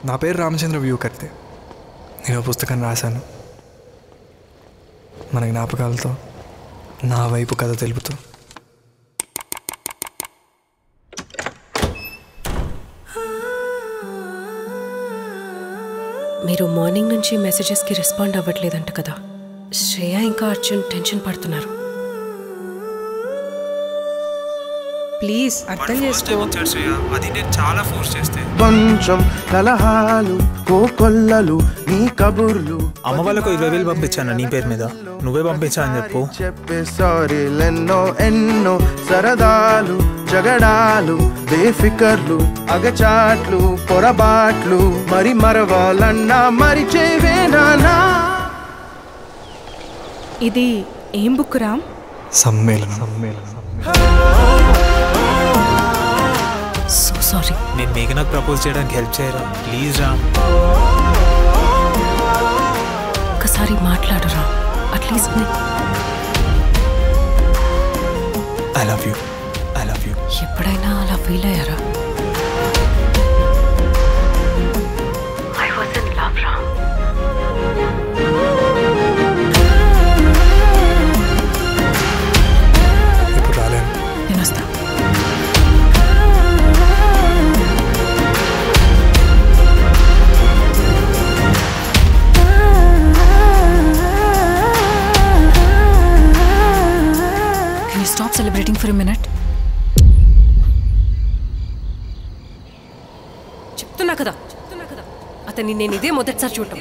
నా పేరు రామచంద్ర వ్యూకర్తే. నేను పుస్తకం రాశాను. మన జ్ఞాపకాలతో నా వైపు కథ తెలుపుతూ. మీరు మార్నింగ్ నుంచి మెసేజెస్కి రెస్పాండ్ అవ్వట్లేదంట కదా. శ్రేయ ఇంకా అర్జున్ టెన్షన్ పడుతున్నారు. ప్లీజ్ అర్థం చేసుకో. అది నేను చాలా ఫోర్స్ చేస్తే కొంచెం కలహాలు కోకొల్లలు నీ కబుర్లు. అమ్మ వాళ్ళకు 20,000 పంపించాను నీ పేరు మీద, నువ్వే పంపించా అని చెప్పే సారీలెన్నో ఎన్నో సరదాలు జగడాలు బేఫికర్లు అగచాట్లు పొరబాట్లు మరి మరవాలన్నా మరిచేవేనా. ఇది ఏం బుక్ రామ్? సమ్మేళనం. So sorry. నేను మేఘనాకు ప్రపోజ్ చేయడానికి హెల్ప్ చేయరా ప్లీజ్ రా. ఒకసారి మాట్లాడరా అట్లీస్ట్. I love you. ఎప్పుడైనా అలా ఫీల్ అయ్యారా? I was in love, Ram. ఇప్పుడు రాలేను. నేను వస్తా. Can you stop celebrating for a minute? చెప్తున్నా కదా అతన్ని నేను ఇదే మొదటిసారి చూడటం.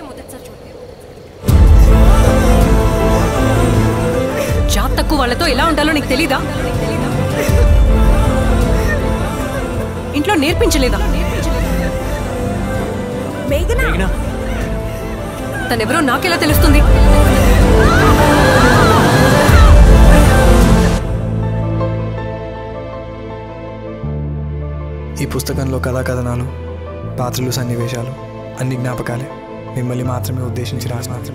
జాబ్ తక్కువ వాళ్ళతో ఎలా ఉండాలో నీకు తెలీదా? ఇంట్లో నేర్పించలేదా? తనెవరో నాకెలా తెలుస్తుంది? ఈ పుస్తకంలో కథాకథనాలు, పాత్రలు, సన్నివేశాలు అన్ని జ్ఞాపకాలే. మిమ్మల్ని మాత్రమే ఉద్దేశించి రాసినది.